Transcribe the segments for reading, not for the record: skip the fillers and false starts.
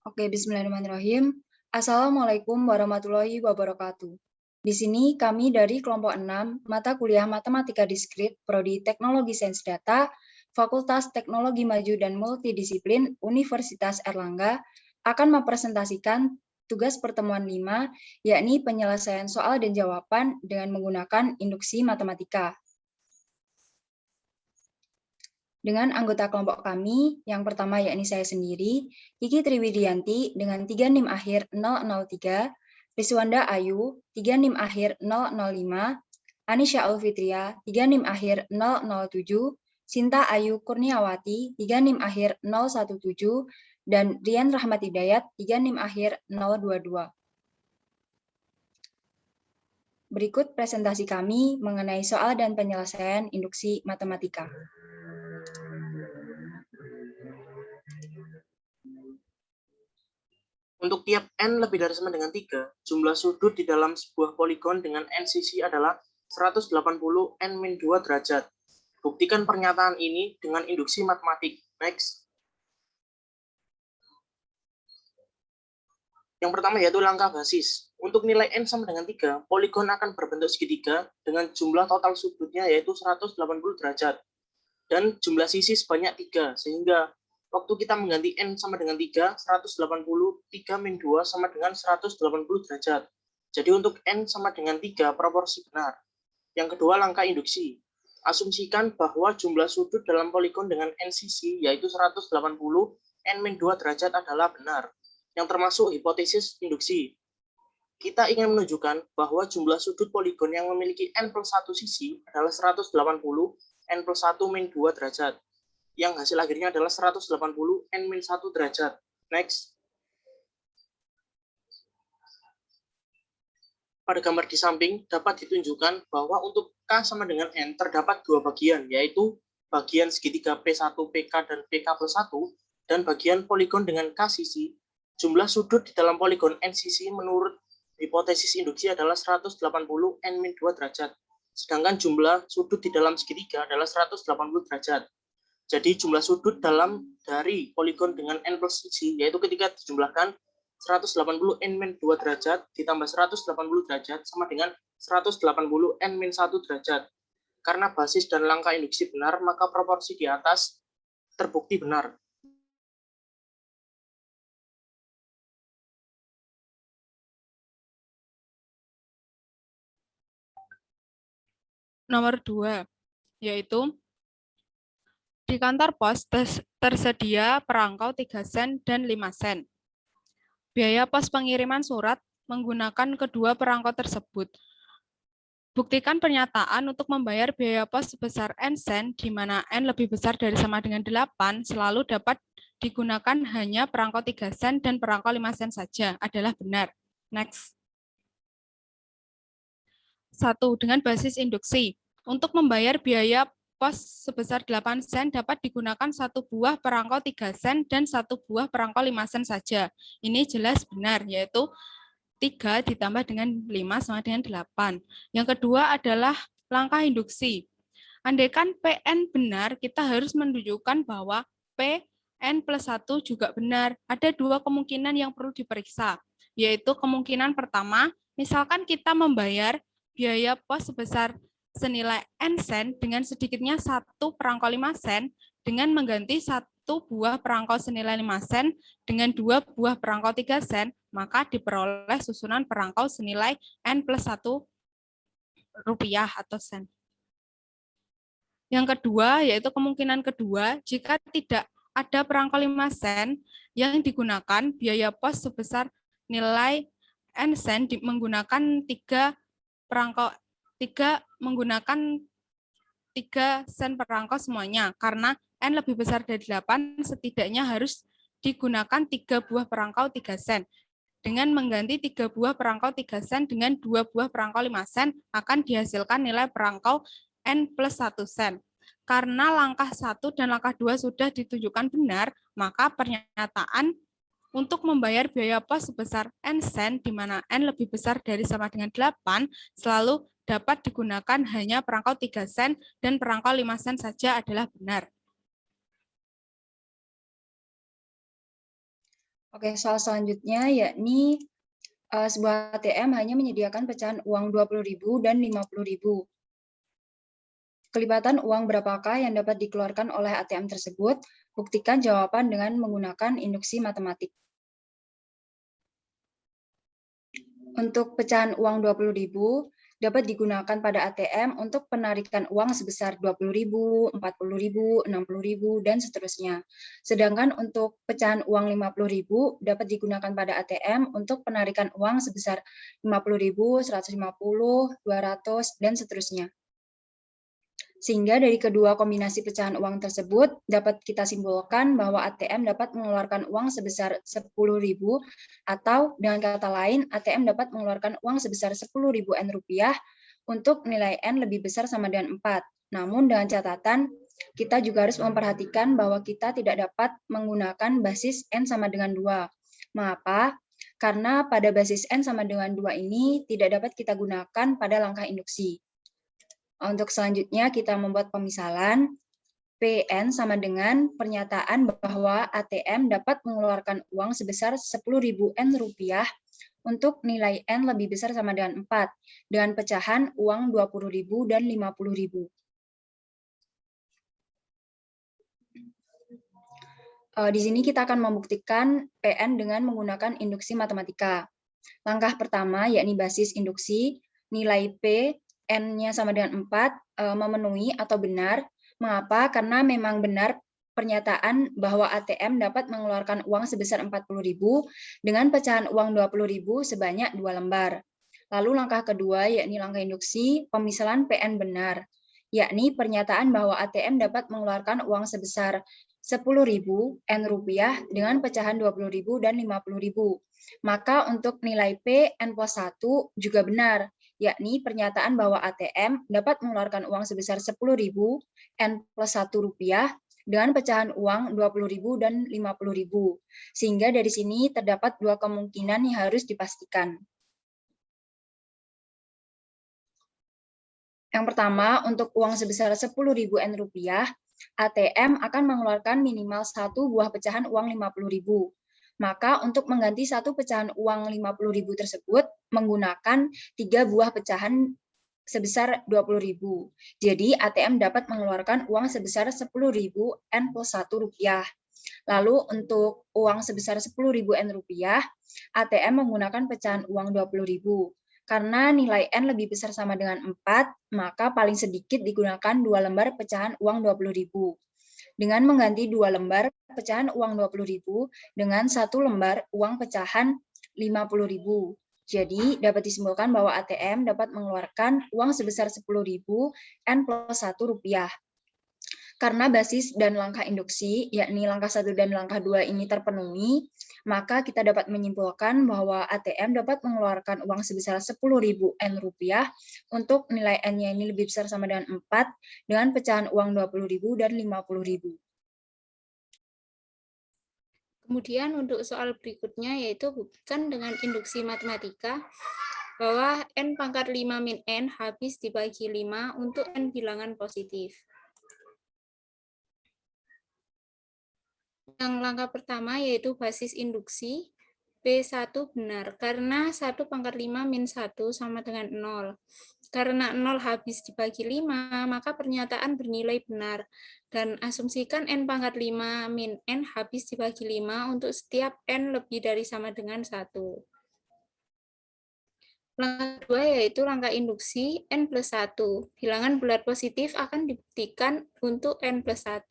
Oke, bismillahirrahmanirrahim. Assalamualaikum warahmatullahi wabarakatuh. Di sini kami dari kelompok 6, mata kuliah Matematika Diskrit, Prodi Teknologi Sains Data, Fakultas Teknologi Maju dan Multidisiplin, Universitas Erlangga, akan mempresentasikan tugas pertemuan 5, yakni penyelesaian soal dan jawaban dengan menggunakan induksi matematika. Dengan anggota kelompok kami, yang pertama yakni saya sendiri, Kiki Triwidianti dengan 3 NIM akhir 003, Riswanda Ayu, 3 NIM akhir 005, Anisha Alfitria, 3 NIM akhir 007, Sinta Ayu Kurniawati, 3 NIM akhir 017, dan Rian Rahmat Hidayat, 3 NIM akhir 022. Berikut presentasi kami mengenai soal dan penyelesaian induksi matematika. Untuk tiap n lebih dari sama dengan 3, jumlah sudut di dalam sebuah poligon dengan n sisi adalah 180 n-2 derajat. Buktikan pernyataan ini dengan induksi matematik. Next. Yang pertama yaitu langkah basis. Untuk nilai n sama dengan 3, poligon akan berbentuk segitiga dengan jumlah total sudutnya yaitu 180 derajat. Dan jumlah sisi sebanyak 3, sehingga waktu kita mengganti n sama dengan 3, 180, 3 min 2 sama dengan 180 derajat. Jadi untuk n sama dengan 3, proporsi benar. Yang kedua, langkah induksi. Asumsikan bahwa jumlah sudut dalam poligon dengan n sisi, yaitu 180, n min 2 derajat adalah benar, yang termasuk hipotesis induksi. Kita ingin menunjukkan bahwa jumlah sudut poligon yang memiliki n plus 1 sisi adalah 180, n plus 1 min 2 derajat. Yang hasil akhirnya adalah 180 n min 1 derajat. Next. Pada gambar di samping dapat ditunjukkan bahwa untuk K sama dengan N terdapat dua bagian, yaitu bagian segitiga P1, PK, dan PK plus 1, dan bagian poligon dengan K sisi. Jumlah sudut di dalam poligon N sisi menurut hipotesis induksi adalah 180 n min 2 derajat. Sedangkan jumlah sudut di dalam segitiga adalah 180 derajat. Jadi jumlah sudut dari poligon dengan n plus sisi, yaitu ketika dijumlahkan 180 n min 2 derajat ditambah 180 derajat sama dengan 180 n min 1 derajat. Karena basis dan langkah induksi benar, maka proporsi di atas terbukti benar. Nomor 2, yaitu di kantor pos tersedia perangko 3 sen dan 5 sen. Biaya pos pengiriman surat menggunakan kedua perangko tersebut. Buktikan pernyataan untuk membayar biaya pos sebesar n sen, di mana n lebih besar dari sama dengan 8, selalu dapat digunakan hanya perangko 3 sen dan perangko 5 sen saja, adalah benar. Next. 1. Dengan basis induksi. Untuk membayar biaya pos sebesar 8 sen dapat digunakan satu buah perangko 3 sen dan satu buah perangko 5 sen saja. Ini jelas benar, yaitu 3 ditambah dengan 5 sama dengan 8. Yang kedua adalah langkah induksi. Andaikan PN benar, kita harus menunjukkan bahwa PN plus 1 juga benar. Ada dua kemungkinan yang perlu diperiksa, yaitu kemungkinan pertama, misalkan kita membayar biaya pos sebesar senilai n sen dengan sedikitnya satu perangko 5 sen dengan mengganti satu buah perangko senilai 5 sen dengan dua buah perangko 3 sen, maka diperoleh susunan perangko senilai n plus 1 rupiah atau sen. Yang kedua, yaitu kemungkinan kedua, jika tidak ada perangko 5 sen yang digunakan, biaya pos sebesar nilai n sen menggunakan 3 sen perangko semuanya. Karena n lebih besar dari 8, setidaknya harus digunakan 3 buah perangko 3 sen. Dengan mengganti 3 buah perangko 3 sen dengan 2 buah perangko 5 sen, akan dihasilkan nilai perangko n plus 1 sen. Karena langkah 1 dan langkah 2 sudah ditunjukkan benar, maka pernyataan untuk membayar biaya pos sebesar n sen, di mana n lebih besar dari sama dengan 8, selalu dapat digunakan hanya perangko 3 sen dan perangko 5 sen saja adalah benar. Oke, soal selanjutnya yakni sebuah ATM hanya menyediakan pecahan uang 20.000 dan 50.000. Kelipatan uang berapakah yang dapat dikeluarkan oleh ATM tersebut? Buktikan jawaban dengan menggunakan induksi matematik. Untuk pecahan uang 20.000 dapat digunakan pada ATM untuk penarikan uang sebesar 20.000, 40.000, 60.000, dan seterusnya. Sedangkan untuk pecahan uang 50.000 dapat digunakan pada ATM untuk penarikan uang sebesar 50.000, 150, 200, dan seterusnya. Sehingga dari kedua kombinasi pecahan uang tersebut dapat kita simpulkan bahwa ATM dapat mengeluarkan uang sebesar 10.000 atau dengan kata lain ATM dapat mengeluarkan uang sebesar 10.000 N rupiah untuk nilai N lebih besar sama dengan 4. Namun dengan catatan kita juga harus memperhatikan bahwa kita tidak dapat menggunakan basis N sama dengan 2. Mengapa? Karena pada basis N sama dengan 2 ini tidak dapat kita gunakan pada langkah induksi. Untuk selanjutnya kita membuat pemisalan. PN sama dengan pernyataan bahwa ATM dapat mengeluarkan uang sebesar 10.000 N rupiah untuk nilai N lebih besar sama dengan 4 dengan pecahan uang 20.000 dan 50.000. Di sini kita akan membuktikan PN dengan menggunakan induksi matematika. Langkah pertama yakni basis induksi, nilai P N-nya sama dengan 4, memenuhi atau benar. Mengapa? Karena memang benar pernyataan bahwa ATM dapat mengeluarkan uang sebesar 40.000 dengan pecahan uang 20.000 sebanyak 2 lembar. Lalu langkah kedua yakni langkah induksi, pemisalan PN benar, yakni pernyataan bahwa ATM dapat mengeluarkan uang sebesar 10.000 N rupiah dengan pecahan 20.000 dan 50.000. Maka untuk nilai P N plus 1 juga benar, yakni pernyataan bahwa ATM dapat mengeluarkan uang sebesar 10.000 N plus 1 rupiah dengan pecahan uang 20.000 dan 50.000. Sehingga dari sini terdapat dua kemungkinan yang harus dipastikan. Yang pertama, untuk uang sebesar 10.000 N rupiah, ATM akan mengeluarkan minimal satu buah pecahan uang 50.000. Maka untuk mengganti satu pecahan uang 50.000 tersebut menggunakan 3 buah pecahan sebesar 20.000. Jadi ATM dapat mengeluarkan uang sebesar 10.000 N plus 1 rupiah. Lalu untuk uang sebesar 10.000 N rupiah, ATM menggunakan pecahan uang 20.000. Karena nilai N lebih besar sama dengan 4, maka paling sedikit digunakan 2 lembar pecahan uang 20.000. Dengan mengganti 2 lembar pecahan uang 20.000 dengan 1 lembar uang pecahan 50.000. Jadi dapat disimpulkan bahwa ATM dapat mengeluarkan uang sebesar 10.000 N plus 1 rupiah. Karena basis dan langkah induksi, yakni langkah 1 dan langkah 2 ini terpenuhi, maka kita dapat menyimpulkan bahwa ATM dapat mengeluarkan uang sebesar 10.000 N rupiah untuk nilai N-nya ini lebih besar sama dengan 4 dengan pecahan uang 20.000 dan 50.000. Kemudian untuk soal berikutnya yaitu buktikan dengan induksi matematika bahwa N pangkat 5 min N habis dibagi 5 untuk N bilangan positif. Yang langkah pertama yaitu basis induksi, P1 benar, karena 1 pangkat 5 min 1 sama dengan 0. Karena 0 habis dibagi 5, maka pernyataan bernilai benar. Dan asumsikan N pangkat 5 min N habis dibagi 5 untuk setiap N lebih dari sama dengan 1. Langkah kedua yaitu langkah induksi N plus 1. Bilangan bulat positif akan dibuktikan untuk N plus 1.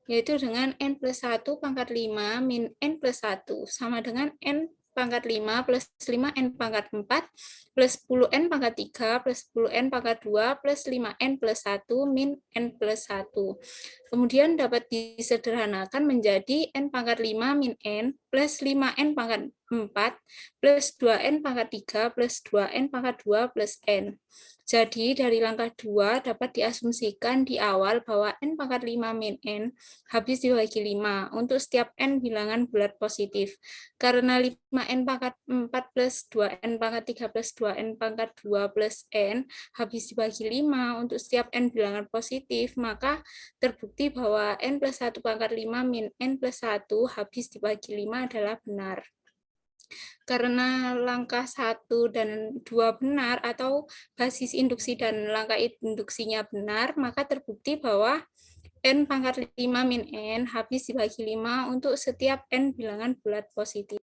Yaitu dengan N plus 1 pangkat 5 min N plus 1 sama dengan N pangkat 5 plus 5N pangkat 4 plus 10N pangkat 3 plus 10N pangkat 2 plus 5N plus 1 min N plus 1. Kemudian dapat disederhanakan menjadi N pangkat 5 min N plus 5N pangkat 4 plus 2N pangkat 3 plus 2N pangkat 2 plus N. Jadi dari langkah 2 dapat diasumsikan di awal bahwa n pangkat 5 min n habis dibagi 5 untuk setiap n bilangan bulat positif. Karena 5n pangkat 4 plus 2n pangkat 3 plus 2n pangkat 2 plus n habis dibagi 5 untuk setiap n bilangan positif, maka terbukti bahwa n plus 1 pangkat 5 min n plus 1 habis dibagi 5 adalah benar. Karena langkah 1 dan 2 benar atau basis induksi dan langkah induksinya benar, maka terbukti bahwa n pangkat 5 min n habis dibagi 5 untuk setiap n bilangan bulat positif.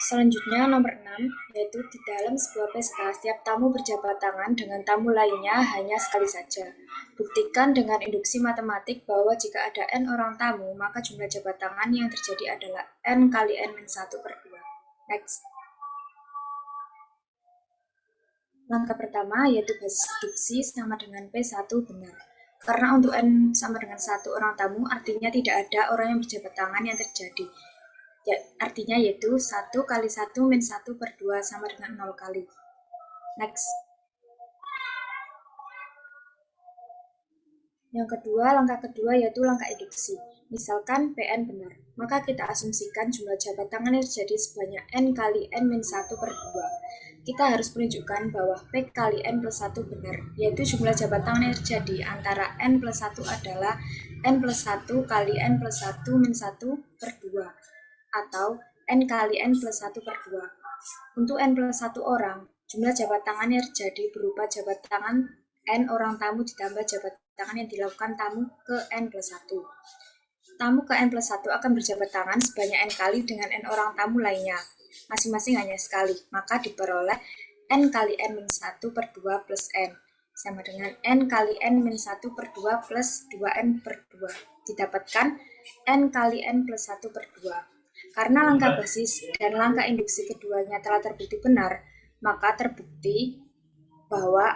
Selanjutnya nomor 6, yaitu di dalam sebuah pesta, setiap tamu berjabat tangan dengan tamu lainnya hanya sekali saja. Buktikan dengan induksi matematik bahwa jika ada n orang tamu, maka jumlah jabat tangan yang terjadi adalah n kali n-1 per 2. Next. Langkah pertama yaitu basis induksi sama dengan P1 benar. Karena untuk n sama dengan 1 orang tamu, artinya tidak ada orang yang berjabat tangan yang terjadi. Ya, artinya yaitu 1 kali 1 min 1 per 2 sama dengan 0 kali. Next. Yang kedua, langkah kedua yaitu langkah induksi. Misalkan Pn benar, maka kita asumsikan jumlah jabat tangan yang terjadi sebanyak n kali n min 1 per 2. Kita harus menunjukkan bahwa P kali n plus 1 benar, yaitu jumlah jabat tangan yang terjadi antara n plus 1 adalah n plus 1 kali n plus 1 min 1 per 2. Atau n kali n plus 1 per 2. Untuk n plus 1 orang, jumlah jabat tangan yang terjadi berupa jabat tangan n orang tamu ditambah jabat tangan yang dilakukan tamu ke n plus 1. Tamu ke n plus 1 akan berjabat tangan sebanyak n kali dengan n orang tamu lainnya, masing-masing hanya sekali, maka diperoleh n kali n min 1 per 2 plus n, sama dengan n kali n min 1 per 2 plus 2n per 2, didapatkan n kali n plus 1 per 2. Karena langkah basis dan langkah induksi keduanya telah terbukti benar, maka terbukti bahwa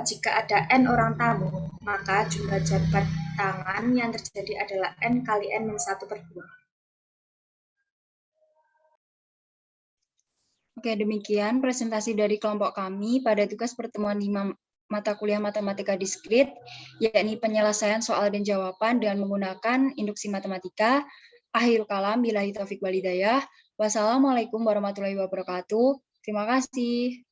jika ada n orang tamu, maka jumlah jabat tangan yang terjadi adalah n kali n min 1 per 2. Oke, demikian presentasi dari kelompok kami pada tugas pertemuan 5 mata kuliah matematika diskrit, yakni penyelesaian soal dan jawaban dengan menggunakan induksi matematika. Akhirul kalam, billahi taufiq wal hidayah. Wassalamualaikum warahmatullahi wabarakatuh. Terima kasih.